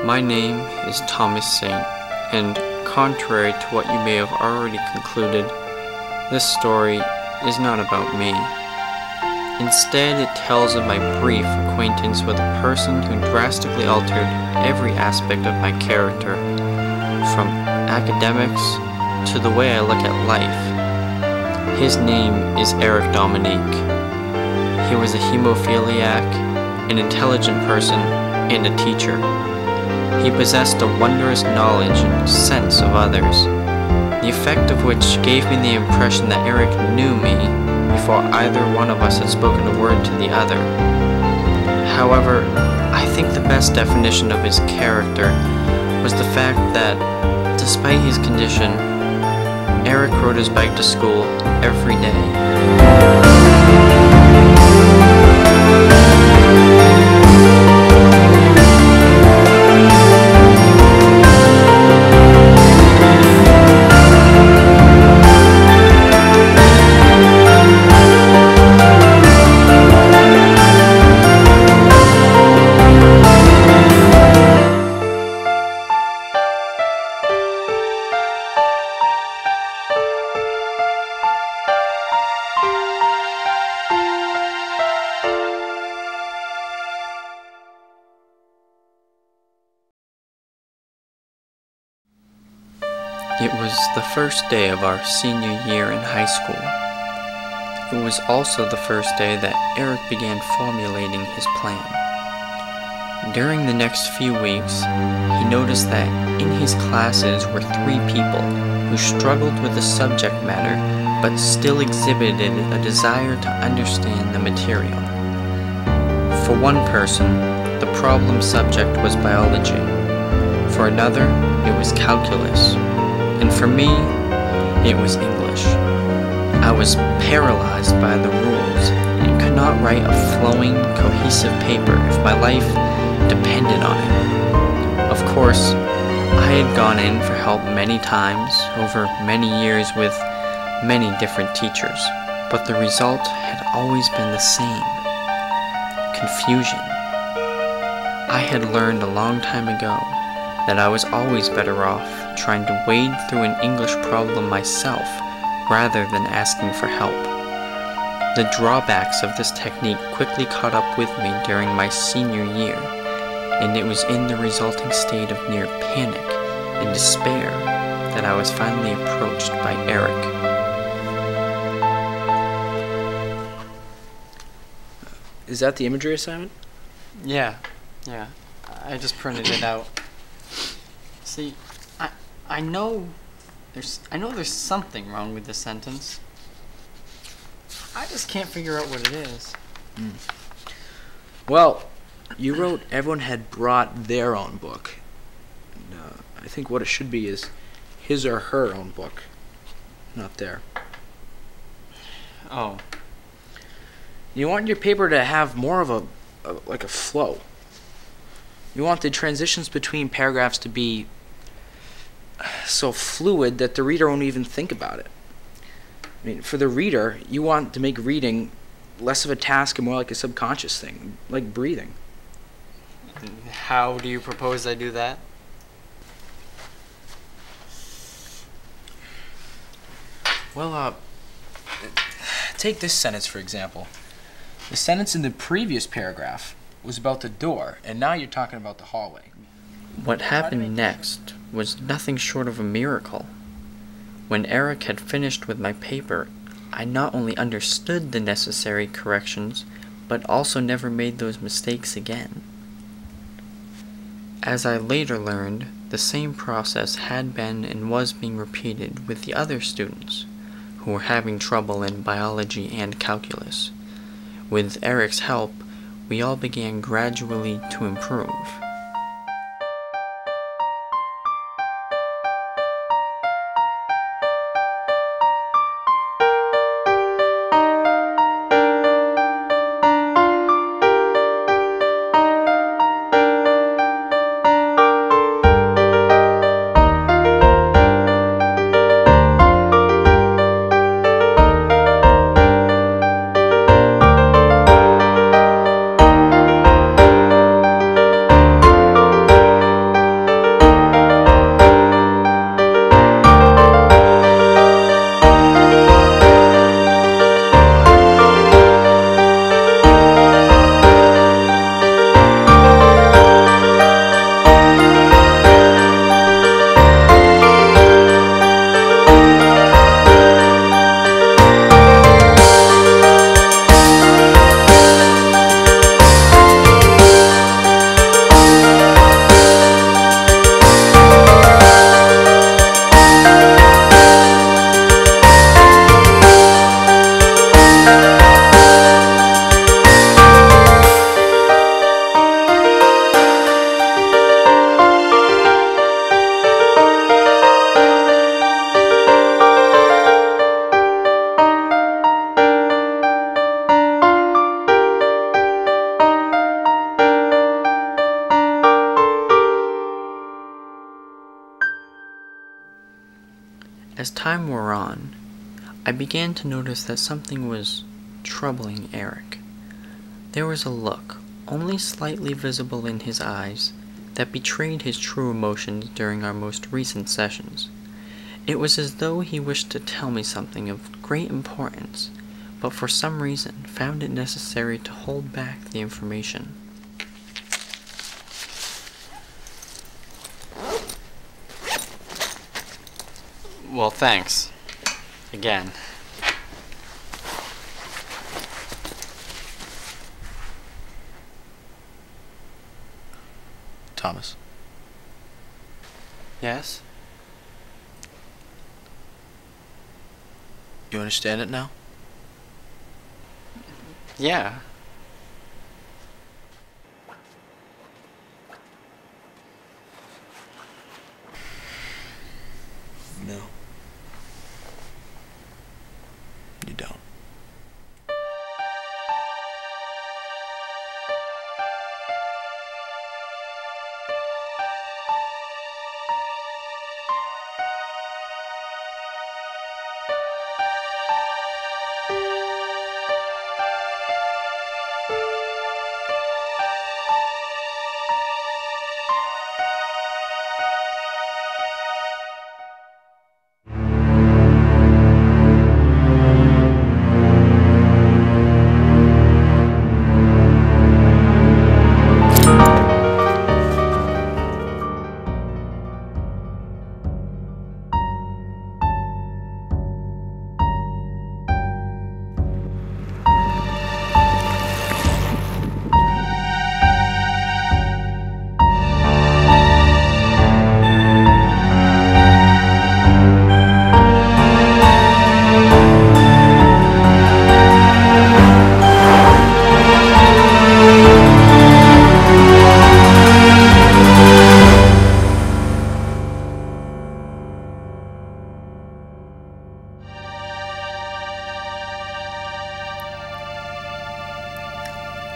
My name is Thomas Saint, and contrary to what you may have already concluded, this story is not about me. Instead, it tells of my brief acquaintance with a person who drastically altered every aspect of my character, from academics to the way I look at life. His name is Eric Dominique. He was a hemophiliac, an intelligent person, and a teacher. He possessed a wondrous knowledge and sense of others, the effect of which gave me the impression that Eric knew me before either one of us had spoken a word to the other. However, I think the best definition of his character was the fact that, despite his condition, Eric rode his bike to school every day. It was the first day of our senior year in high school. It was also the first day that Eric began formulating his plan. During the next few weeks, he noticed that in his classes were 3 people who struggled with the subject matter but still exhibited a desire to understand the material. For one person, the problem subject was biology. For another, it was calculus. And for me, it was English. I was paralyzed by the rules and could not write a flowing, cohesive paper if my life depended on it. Of course, I had gone in for help many times over many years with many different teachers, but the result had always been the same: confusion. I had learned a long time ago that I was always better off trying to wade through an English problem myself rather than asking for help. The drawbacks of this technique quickly caught up with me during my senior year, and it was in the resulting state of near panic and despair that I was finally approached by Eric. Is that the imagery assignment? Yeah. I just printed it out. See, I know there's something wrong with this sentence. I just can't figure out what it is. Well, you wrote everyone had brought their own book. And, I think what it should be is his or her own book, not their. Oh. You want your paper to have more of a flow. You want the transitions between paragraphs to be so fluid that the reader won't even think about it. I mean, for the reader, you want to make reading less of a task and more like a subconscious thing, like breathing. How do you propose I do that? Well, take this sentence, for example. The sentence in the previous paragraph was about the door, and now you're talking about the hallway. What happened next was nothing short of a miracle. When Eric had finished with my paper, I not only understood the necessary corrections, but also never made those mistakes again. As I later learned, the same process had been and was being repeated with the other students who were having trouble in biology and calculus. With Eric's help, we all began gradually to improve. time wore on, I began to notice that something was troubling Eric. There was a look, only slightly visible in his eyes, that betrayed his true emotions during our most recent sessions. It was as though he wished to tell me something of great importance, but for some reason found it necessary to hold back the information. Well, thanks. Again. Thomas. Yes? You understand it now? Yeah. No. You don't.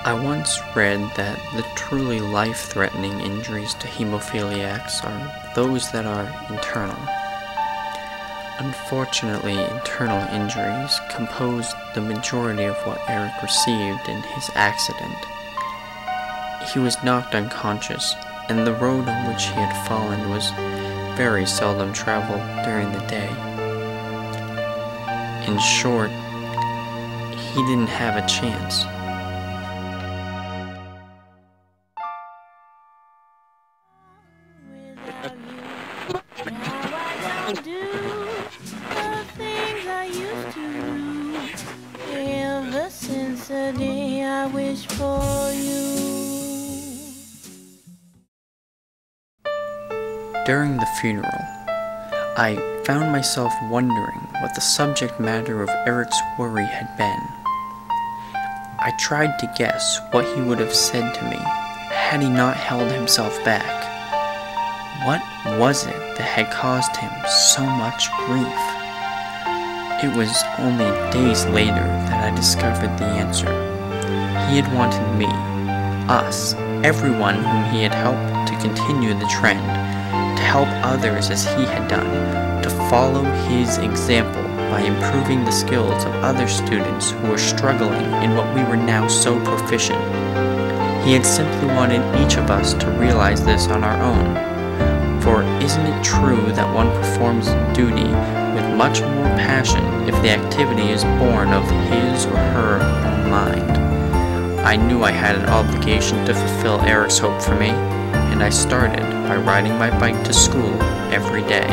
I once read that the truly life-threatening injuries to hemophiliacs are those that are internal. Unfortunately, internal injuries composed the majority of what Eric received in his accident. He was knocked unconscious, and the road on which he had fallen was very seldom traveled during the day. In short, he didn't have a chance. Ever since the day I wished for you. During the funeral, I found myself wondering what the subject matter of Eric's worry had been. I tried to guess what he would have said to me had he not held himself back. What was it that had caused him so much grief? It was only days later that I discovered the answer. He had wanted me, us, everyone whom he had helped to continue the trend, to help others as he had done, to follow his example by improving the skills of other students who were struggling in what we were now so proficient. He had simply wanted each of us to realize this on our own. For isn't it true that one performs duty with much more passion if the activity is born of his or her own mind? I knew I had an obligation to fulfill Eric's hope for me, and I started by riding my bike to school every day.